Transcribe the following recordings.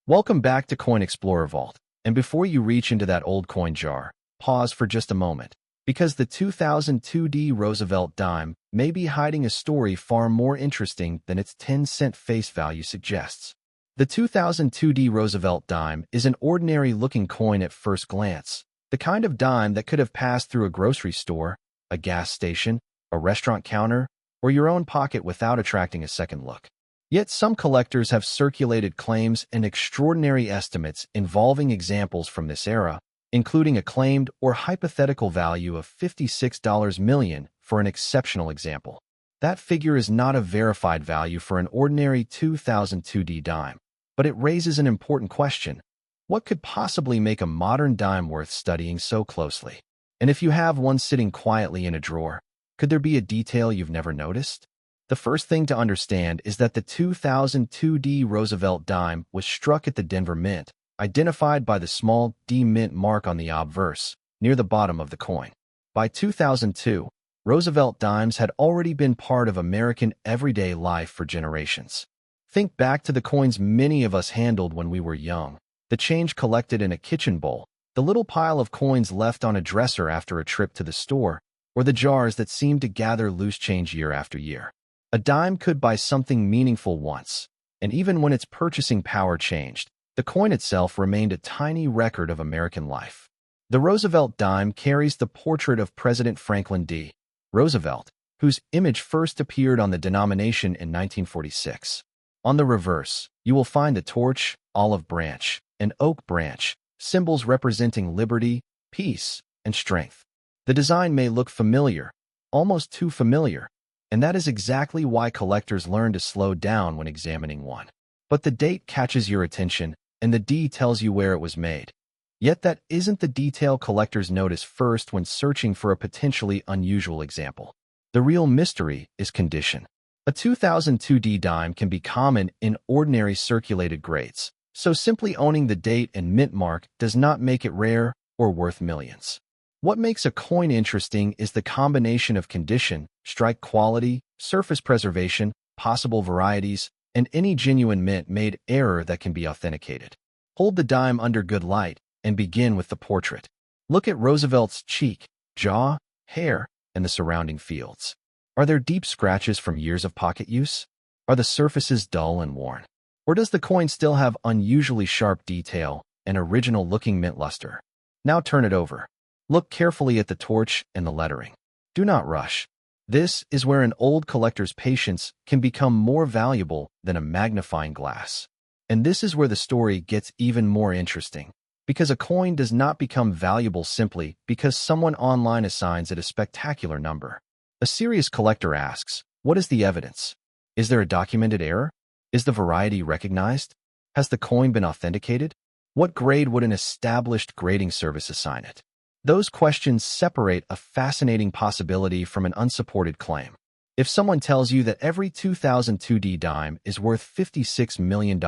Welcome back to Coin Explorer Vault. And before you reach into that old coin jar, pause for just a moment, because the 2002 Roosevelt dime may be hiding a story far more interesting than its 10-cent face value suggests. The 2002 Roosevelt dime is an ordinary-looking coin at first glance, the kind of dime that could have passed through a grocery store, a gas station, a restaurant counter, or your own pocket without attracting a second look. Yet some collectors have circulated claims and extraordinary estimates involving examples from this era, including a claimed or hypothetical value of $56 million for an exceptional example. That figure is not a verified value for an ordinary 2002 dime, but it raises an important question. What could possibly make a modern dime worth studying so closely? And if you have one sitting quietly in a drawer, could there be a detail you've never noticed? The first thing to understand is that the 2002 Roosevelt dime was struck at the Denver Mint, identified by the small D mint mark on the obverse, near the bottom of the coin. By 2002, Roosevelt dimes had already been part of American everyday life for generations. Think back to the coins many of us handled when we were young, the change collected in a kitchen bowl, the little pile of coins left on a dresser after a trip to the store, or the jars that seemed to gather loose change year after year. A dime could buy something meaningful once, and even when its purchasing power changed, the coin itself remained a tiny record of American life. The Roosevelt dime carries the portrait of President Franklin D. Roosevelt, whose image first appeared on the denomination in 1946. On the reverse, you will find the torch, olive branch, and oak branch, symbols representing liberty, peace, and strength. The design may look familiar, almost too familiar, and that is exactly why collectors learn to slow down when examining one. But the date catches your attention, and the D tells you where it was made. Yet that isn't the detail collectors notice first when searching for a potentially unusual example. The real mystery is condition. A 2002 dime can be common in ordinary circulated grades, so simply owning the date and mint mark does not make it rare or worth millions. What makes a coin interesting is the combination of condition, strike quality, surface preservation, possible varieties, and any genuine mint-made error that can be authenticated. Hold the dime under good light and begin with the portrait. Look at Roosevelt's cheek, jaw, hair, and the surrounding fields. Are there deep scratches from years of pocket use? Are the surfaces dull and worn? Or does the coin still have unusually sharp detail and original-looking mint luster? Now turn it over. Look carefully at the torch and the lettering. Do not rush. This is where an old collector's patience can become more valuable than a magnifying glass. And this is where the story gets even more interesting, because a coin does not become valuable simply because someone online assigns it a spectacular number. A serious collector asks, what is the evidence? Is there a documented error? Is the variety recognized? Has the coin been authenticated? What grade would an established grading service assign it? Those questions separate a fascinating possibility from an unsupported claim. If someone tells you that every 2002 dime is worth $56 million,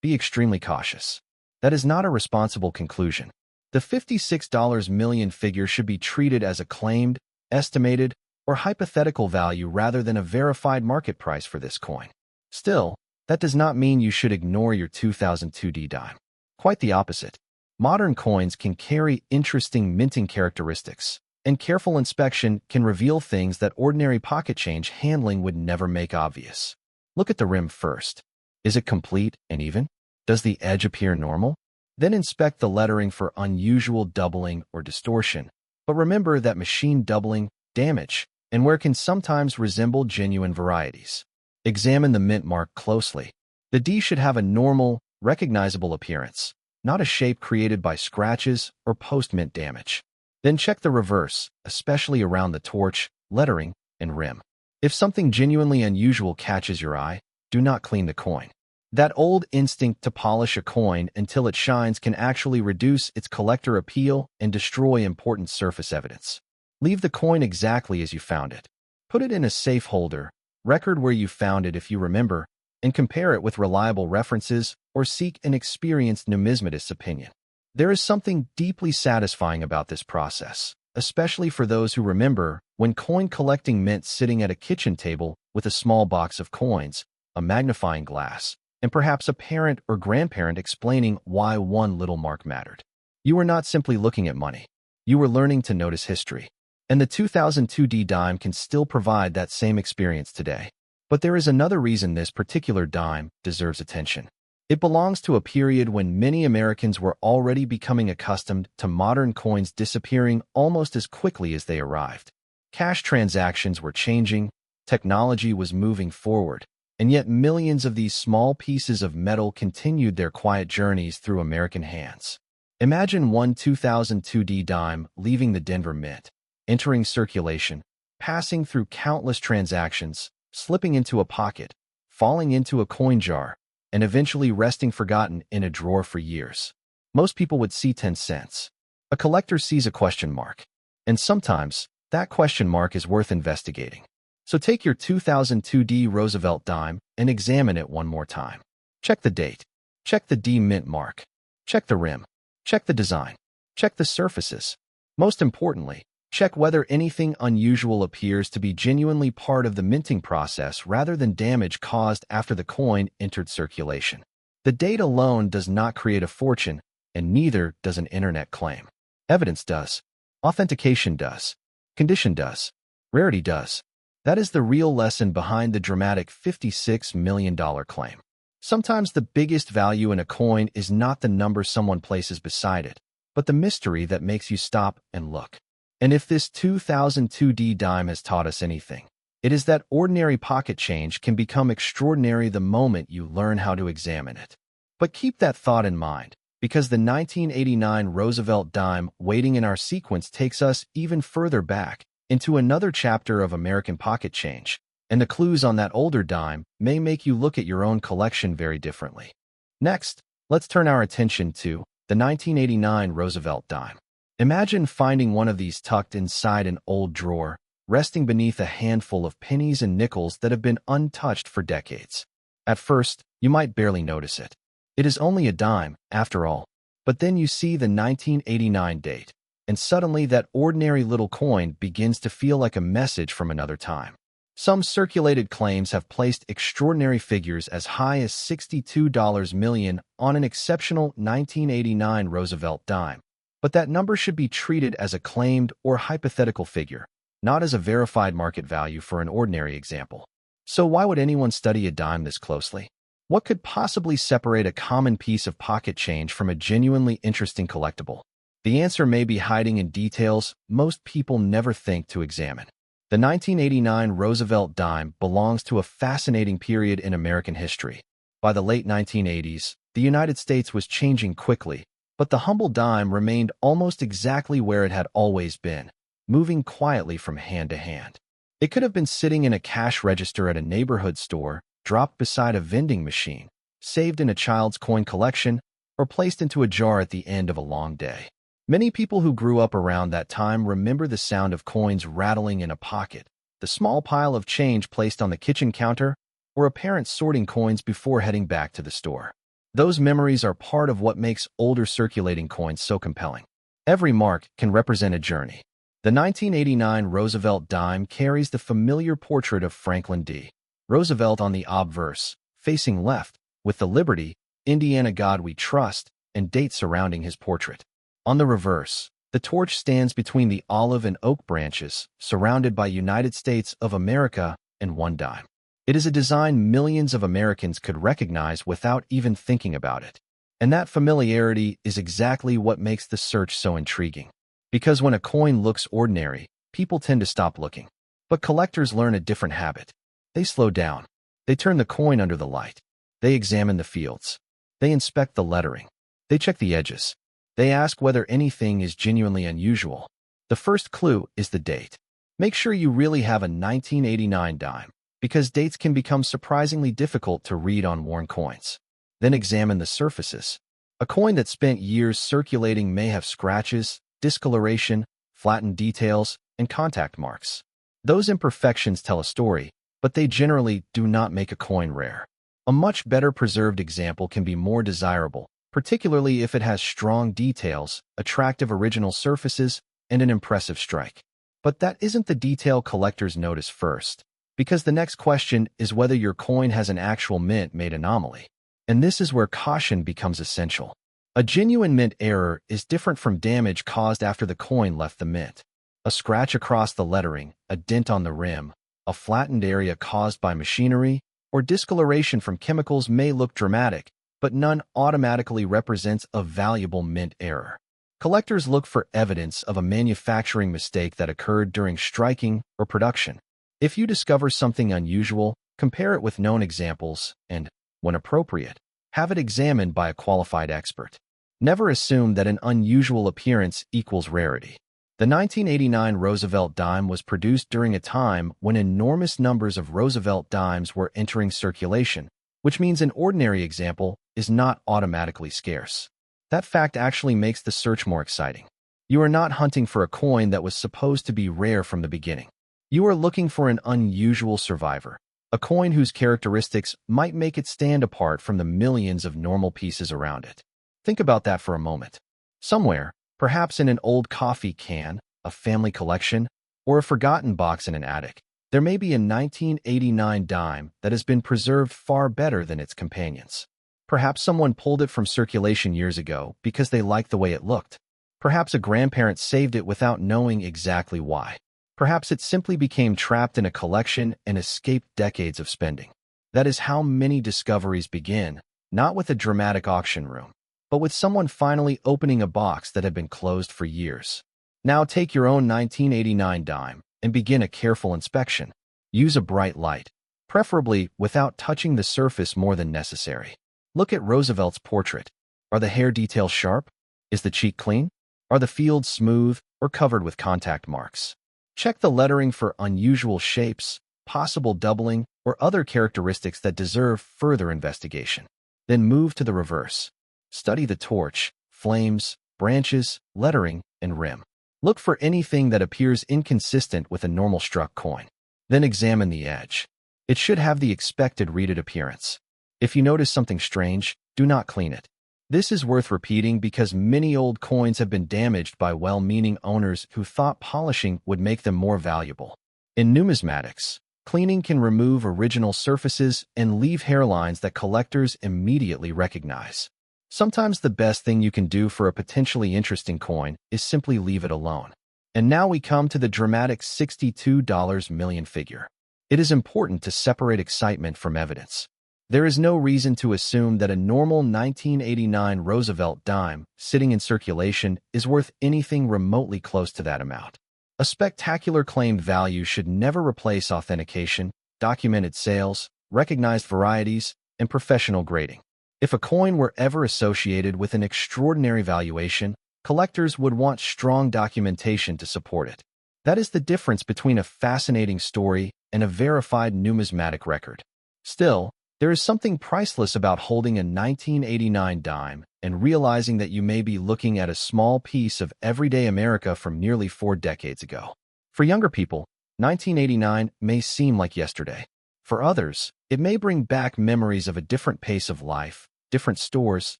be extremely cautious. That is not a responsible conclusion. The $56 million figure should be treated as a claimed, estimated, or hypothetical value rather than a verified market price for this coin. Still, that does not mean you should ignore your 2002 dime. Quite the opposite. Modern coins can carry interesting minting characteristics, and careful inspection can reveal things that ordinary pocket change handling would never make obvious. Look at the rim first. Is it complete and even? Does the edge appear normal? Then inspect the lettering for unusual doubling or distortion. But remember that machine doubling, damage, and wear can sometimes resemble genuine varieties. Examine the mint mark closely. The D should have a normal, recognizable appearance, not a shape created by scratches or post-mint damage. Then check the reverse, especially around the torch, lettering, and rim. If something genuinely unusual catches your eye, do not clean the coin. That old instinct to polish a coin until it shines can actually reduce its collector appeal and destroy important surface evidence. Leave the coin exactly as you found it. Put it in a safe holder, record where you found it if you remember, and compare it with reliable references or seek an experienced numismatist's opinion. There is something deeply satisfying about this process, especially for those who remember when coin collecting meant sitting at a kitchen table with a small box of coins, a magnifying glass, and perhaps a parent or grandparent explaining why one little mark mattered. You were not simply looking at money. You were learning to notice history. And the 2002D dime can still provide that same experience today. But there is another reason this particular dime deserves attention. It belongs to a period when many Americans were already becoming accustomed to modern coins disappearing almost as quickly as they arrived. Cash transactions were changing, technology was moving forward, and yet millions of these small pieces of metal continued their quiet journeys through American hands. Imagine one 2002D dime leaving the Denver Mint, entering circulation, passing through countless transactions, slipping into a pocket, falling into a coin jar, and eventually resting forgotten in a drawer for years. Most people would see 10 cents. A collector sees a question mark. And sometimes, that question mark is worth investigating. So take your 2002D Roosevelt dime and examine it one more time. Check the date. Check the D mint mark. Check the rim. Check the design. Check the surfaces. Most importantly, check whether anything unusual appears to be genuinely part of the minting process rather than damage caused after the coin entered circulation. The date alone does not create a fortune, and neither does an internet claim. Evidence does. Authentication does. Condition does. Rarity does. That is the real lesson behind the dramatic $56 million claim. Sometimes the biggest value in a coin is not the number someone places beside it, but the mystery that makes you stop and look. And if this 2002D dime has taught us anything, it is that ordinary pocket change can become extraordinary the moment you learn how to examine it. But keep that thought in mind, because the 1989 Roosevelt dime waiting in our sequence takes us even further back into another chapter of American pocket change, and the clues on that older dime may make you look at your own collection very differently. Next, let's turn our attention to the 1989 Roosevelt dime. Imagine finding one of these tucked inside an old drawer, resting beneath a handful of pennies and nickels that have been untouched for decades. At first, you might barely notice it. It is only a dime, after all. But then you see the 1989 date, and suddenly that ordinary little coin begins to feel like a message from another time. Some circulated claims have placed extraordinary figures as high as $62 million on an exceptional 1989 Roosevelt dime. But that number should be treated as a claimed or hypothetical figure, not as a verified market value for an ordinary example. So why would anyone study a dime this closely? What could possibly separate a common piece of pocket change from a genuinely interesting collectible? The answer may be hiding in details most people never think to examine. The 1989 Roosevelt dime belongs to a fascinating period in American history. By the late 1980s, the United States was changing quickly, but the humble dime remained almost exactly where it had always been, moving quietly from hand to hand. It could have been sitting in a cash register at a neighborhood store, dropped beside a vending machine, saved in a child's coin collection, or placed into a jar at the end of a long day. Many people who grew up around that time remember the sound of coins rattling in a pocket, the small pile of change placed on the kitchen counter, or a parent sorting coins before heading back to the store. Those memories are part of what makes older circulating coins so compelling. Every mark can represent a journey. The 1989 Roosevelt dime carries the familiar portrait of Franklin D. Roosevelt on the obverse, facing left, with the Liberty, Indiana God We Trust, and date surrounding his portrait. On the reverse, the torch stands between the olive and oak branches, surrounded by United States of America and one dime. It is a design millions of Americans could recognize without even thinking about it. And that familiarity is exactly what makes the search so intriguing. Because when a coin looks ordinary, people tend to stop looking. But collectors learn a different habit. They slow down. They turn the coin under the light. They examine the fields. They inspect the lettering. They check the edges. They ask whether anything is genuinely unusual. The first clue is the date. Make sure you really have a 1989 dime, because dates can become surprisingly difficult to read on worn coins. Then examine the surfaces. A coin that spent years circulating may have scratches, discoloration, flattened details, and contact marks. Those imperfections tell a story, but they generally do not make a coin rare. A much better preserved example can be more desirable, particularly if it has strong details, attractive original surfaces, and an impressive strike. But that isn't the detail collectors notice first, because the next question is whether your coin has an actual mint-made anomaly. And this is where caution becomes essential. A genuine mint error is different from damage caused after the coin left the mint. A scratch across the lettering, a dent on the rim, a flattened area caused by machinery, or discoloration from chemicals may look dramatic, but none automatically represents a valuable mint error. Collectors look for evidence of a manufacturing mistake that occurred during striking or production. If you discover something unusual, compare it with known examples and, when appropriate, have it examined by a qualified expert. Never assume that an unusual appearance equals rarity. The 1989 Roosevelt dime was produced during a time when enormous numbers of Roosevelt dimes were entering circulation, which means an ordinary example is not automatically scarce. That fact actually makes the search more exciting. You are not hunting for a coin that was supposed to be rare from the beginning. You are looking for an unusual survivor, a coin whose characteristics might make it stand apart from the millions of normal pieces around it. Think about that for a moment. Somewhere, perhaps in an old coffee can, a family collection, or a forgotten box in an attic, there may be a 1989 dime that has been preserved far better than its companions. Perhaps someone pulled it from circulation years ago because they liked the way it looked. Perhaps a grandparent saved it without knowing exactly why. Perhaps it simply became trapped in a collection and escaped decades of spending. That is how many discoveries begin, not with a dramatic auction room, but with someone finally opening a box that had been closed for years. Now take your own 1989 dime and begin a careful inspection. Use a bright light, preferably without touching the surface more than necessary. Look at Roosevelt's portrait. Are the hair details sharp? Is the cheek clean? Are the fields smooth or covered with contact marks? Check the lettering for unusual shapes, possible doubling, or other characteristics that deserve further investigation. Then move to the reverse. Study the torch, flames, branches, lettering, and rim. Look for anything that appears inconsistent with a normal struck coin. Then examine the edge. It should have the expected reeded appearance. If you notice something strange, do not clean it. This is worth repeating because many old coins have been damaged by well-meaning owners who thought polishing would make them more valuable. In numismatics, cleaning can remove original surfaces and leave hairlines that collectors immediately recognize. Sometimes the best thing you can do for a potentially interesting coin is simply leave it alone. And now we come to the dramatic $62 million figure. It is important to separate excitement from evidence. There is no reason to assume that a normal 1989 Roosevelt dime sitting in circulation is worth anything remotely close to that amount. A spectacular claimed value should never replace authentication, documented sales, recognized varieties, and professional grading. If a coin were ever associated with an extraordinary valuation, collectors would want strong documentation to support it. That is the difference between a fascinating story and a verified numismatic record. Still, there is something priceless about holding a 1989 dime and realizing that you may be looking at a small piece of everyday America from nearly 4 decades ago. For younger people, 1989 may seem like yesterday. For others, it may bring back memories of a different pace of life, different stores,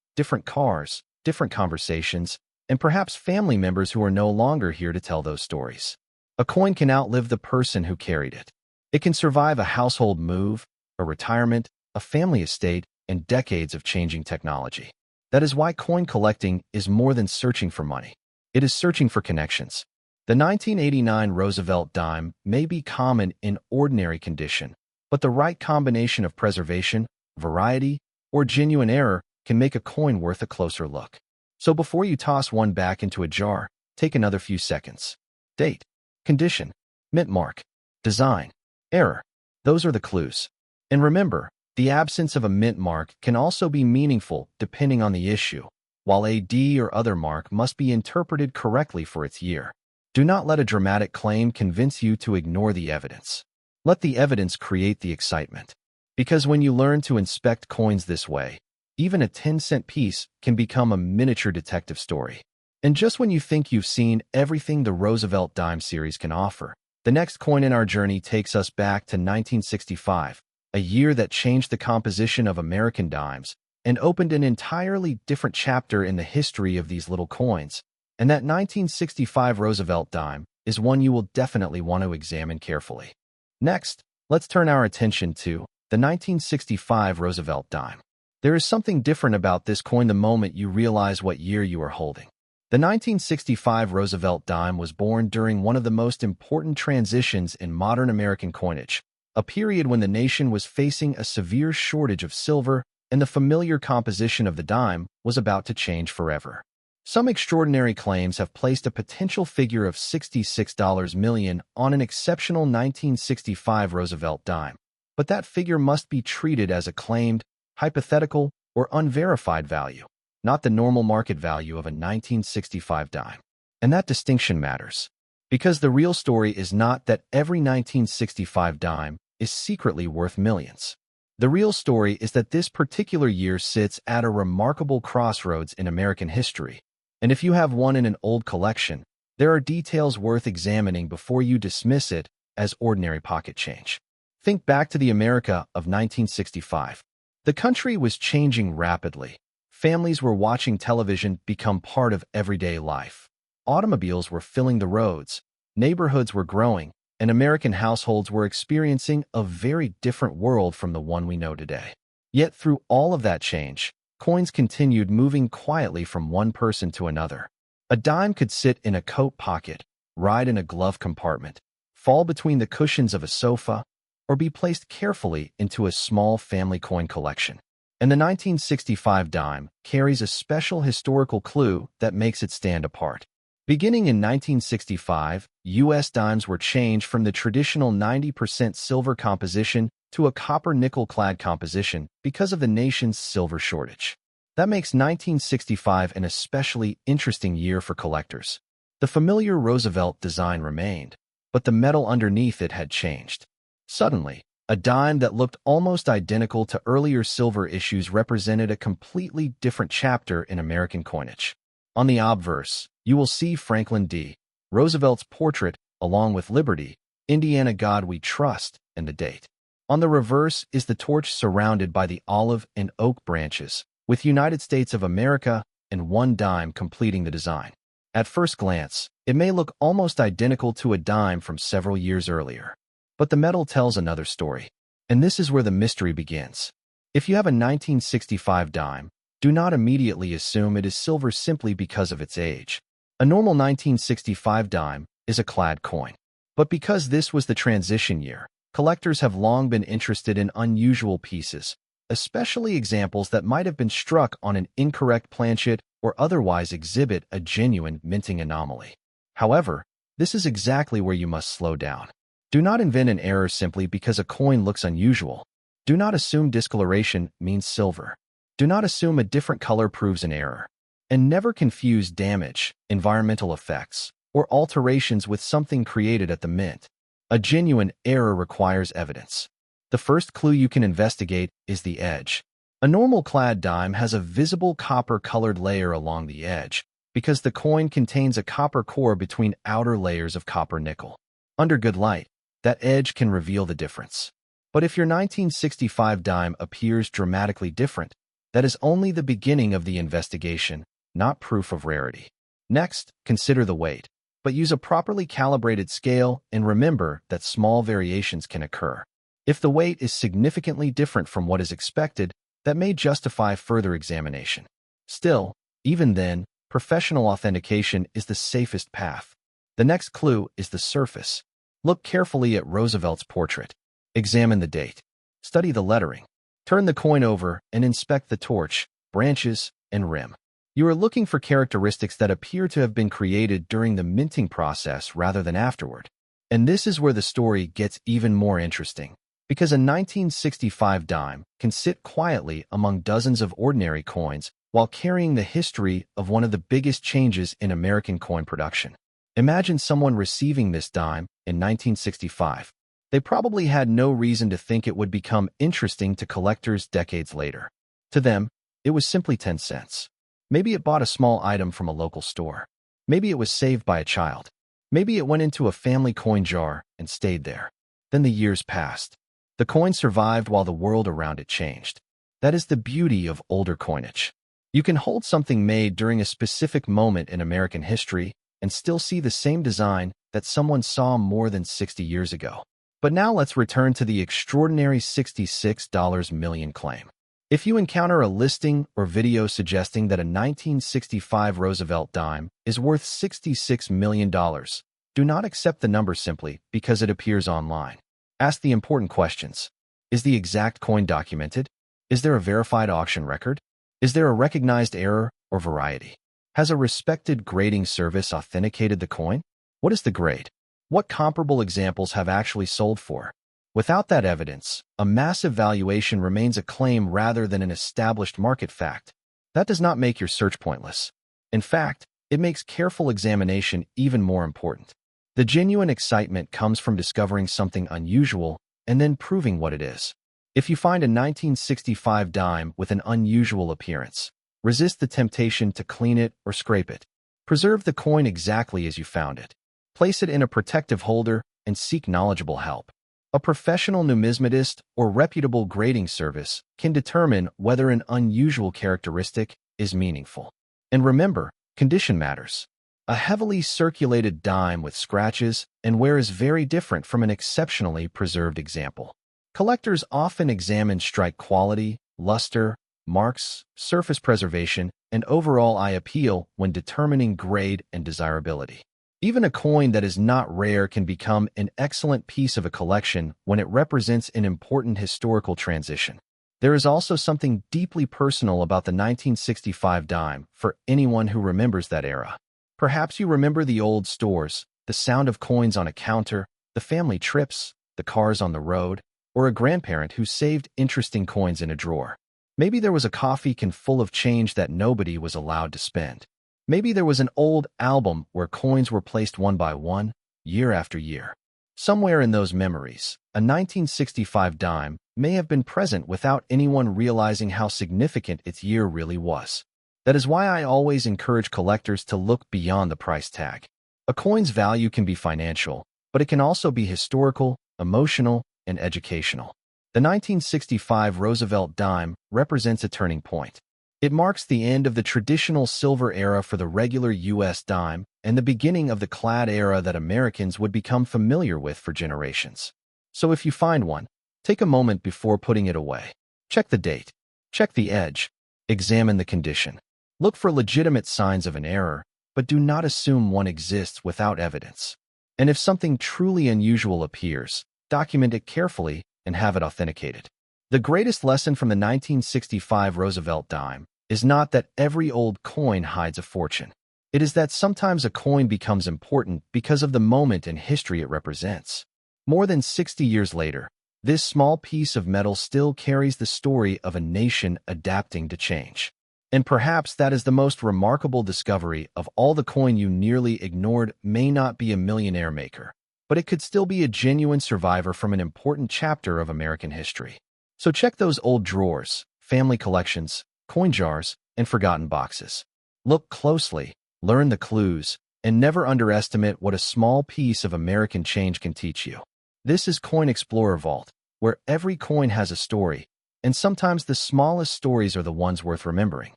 different cars, different conversations, and perhaps family members who are no longer here to tell those stories. A coin can outlive the person who carried it. It can survive a household move, a retirement, a family estate, and decades of changing technology. That is why coin collecting is more than searching for money. It is searching for connections. The 1989 Roosevelt dime may be common in ordinary condition, but the right combination of preservation, variety, or genuine error can make a coin worth a closer look. So before you toss one back into a jar, take another few seconds. Date, condition, mint mark, design, error. Those are the clues. And remember, the absence of a mint mark can also be meaningful depending on the issue, while a D or other mark must be interpreted correctly for its year. Do not let a dramatic claim convince you to ignore the evidence. Let the evidence create the excitement. Because when you learn to inspect coins this way, even a 10-cent piece can become a miniature detective story. And just when you think you've seen everything the Roosevelt dime series can offer, the next coin in our journey takes us back to 1965. A year that changed the composition of American dimes and opened an entirely different chapter in the history of these little coins. And that 1965 Roosevelt dime is one you will definitely want to examine carefully. Next, let's turn our attention to the 1965 Roosevelt dime. There is something different about this coin the moment you realize what year you are holding. The 1965 Roosevelt dime was born during one of the most important transitions in modern American coinage, a period when the nation was facing a severe shortage of silver and the familiar composition of the dime was about to change forever. Some extraordinary claims have placed a potential figure of $66 million on an exceptional 1965 Roosevelt dime, but that figure must be treated as a claimed, hypothetical, or unverified value, not the normal market value of a 1965 dime. And that distinction matters, because the real story is not that every 1965 dime is secretly worth millions. The real story is that this particular year sits at a remarkable crossroads in American history, and if you have one in an old collection, there are details worth examining before you dismiss it as ordinary pocket change. Think back to the America of 1965. The country was changing rapidly. Families were watching television become part of everyday life. Automobiles were filling the roads, neighborhoods were growing, and American households were experiencing a very different world from the one we know today. Yet through all of that change, coins continued moving quietly from one person to another. A dime could sit in a coat pocket, ride in a glove compartment, fall between the cushions of a sofa, or be placed carefully into a small family coin collection. And the 1965 dime carries a special historical clue that makes it stand apart. Beginning in 1965, U.S. dimes were changed from the traditional 90% silver composition to a copper-nickel-clad composition because of the nation's silver shortage. That makes 1965 an especially interesting year for collectors. The familiar Roosevelt design remained, but the metal underneath it had changed. Suddenly, a dime that looked almost identical to earlier silver issues represented a completely different chapter in American coinage. On the obverse, you will see Franklin D. Roosevelt's portrait, along with Liberty, Indiana God We Trust, and the date. On the reverse is the torch surrounded by the olive and oak branches, with United States of America and one dime completing the design. At first glance, it may look almost identical to a dime from several years earlier. But the metal tells another story. And this is where the mystery begins. If you have a 1965 dime, do not immediately assume it is silver simply because of its age. A normal 1965 dime is a clad coin. But because this was the transition year, collectors have long been interested in unusual pieces, especially examples that might have been struck on an incorrect planchet or otherwise exhibit a genuine minting anomaly. However, this is exactly where you must slow down. Do not invent an error simply because a coin looks unusual. Do not assume discoloration means silver. Do not assume a different color proves an error. And never confuse damage, environmental effects, or alterations with something created at the mint. A genuine error requires evidence. The first clue you can investigate is the edge. A normal clad dime has a visible copper-colored layer along the edge because the coin contains a copper core between outer layers of copper nickel. Under good light, that edge can reveal the difference. But if your 1965 dime appears dramatically different, that is only the beginning of the investigation, not proof of rarity. Next, consider the weight, but use a properly calibrated scale and remember that small variations can occur. If the weight is significantly different from what is expected, that may justify further examination. Still, even then, professional authentication is the safest path. The next clue is the surface. Look carefully at Roosevelt's portrait. Examine the date. Study the lettering. Turn the coin over and inspect the torch, branches, and rim. You are looking for characteristics that appear to have been created during the minting process rather than afterward. And this is where the story gets even more interesting, because a 1965 dime can sit quietly among dozens of ordinary coins while carrying the history of one of the biggest changes in American coin production. Imagine someone receiving this dime in 1965. They probably had no reason to think it would become interesting to collectors decades later. To them, it was simply 10 cents. Maybe it bought a small item from a local store. Maybe it was saved by a child. Maybe it went into a family coin jar and stayed there. Then the years passed. The coin survived while the world around it changed. That is the beauty of older coinage. You can hold something made during a specific moment in American history and still see the same design that someone saw more than 60 years ago. But now let's return to the extraordinary $66 million claim. If you encounter a listing or video suggesting that a 1965 Roosevelt dime is worth $66 million, do not accept the number simply because it appears online. Ask the important questions. Is the exact coin documented? Is there a verified auction record? Is there a recognized error or variety? Has a respected grading service authenticated the coin? What is the grade? What comparable examples have actually sold for? Without that evidence, a massive valuation remains a claim rather than an established market fact. That does not make your search pointless. In fact, it makes careful examination even more important. The genuine excitement comes from discovering something unusual and then proving what it is. If you find a 1965 dime with an unusual appearance, resist the temptation to clean it or scrape it. Preserve the coin exactly as you found it. Place it in a protective holder and seek knowledgeable help. A professional numismatist or reputable grading service can determine whether an unusual characteristic is meaningful. And remember, condition matters. A heavily circulated dime with scratches and wear is very different from an exceptionally preserved example. Collectors often examine strike quality, luster, marks, surface preservation, and overall eye appeal when determining grade and desirability. Even a coin that is not rare can become an excellent piece of a collection when it represents an important historical transition. There is also something deeply personal about the 1965 dime for anyone who remembers that era. Perhaps you remember the old stores, the sound of coins on a counter, the family trips, the cars on the road, or a grandparent who saved interesting coins in a drawer. Maybe there was a coffee can full of change that nobody was allowed to spend. Maybe there was an old album where coins were placed one by one, year after year. Somewhere in those memories, a 1965 dime may have been present without anyone realizing how significant its year really was. That is why I always encourage collectors to look beyond the price tag. A coin's value can be financial, but it can also be historical, emotional, and educational. The 1965 Roosevelt dime represents a turning point. It marks the end of the traditional silver era for the regular U.S. dime and the beginning of the clad era that Americans would become familiar with for generations. So if you find one, take a moment before putting it away. Check the date. Check the edge. Examine the condition. Look for legitimate signs of an error, but do not assume one exists without evidence. And if something truly unusual appears, document it carefully and have it authenticated. The greatest lesson from the 1965 Roosevelt dime is not that every old coin hides a fortune. It is that sometimes a coin becomes important because of the moment in history it represents. More than 60 years later, this small piece of metal still carries the story of a nation adapting to change. And perhaps that is the most remarkable discovery of all. The coin you nearly ignored may not be a millionaire maker, but it could still be a genuine survivor from an important chapter of American history. So check those old drawers, family collections, coin jars, and forgotten boxes. Look closely, learn the clues, and never underestimate what a small piece of American change can teach you. This is Coin Explorer Vault, where every coin has a story, and sometimes the smallest stories are the ones worth remembering.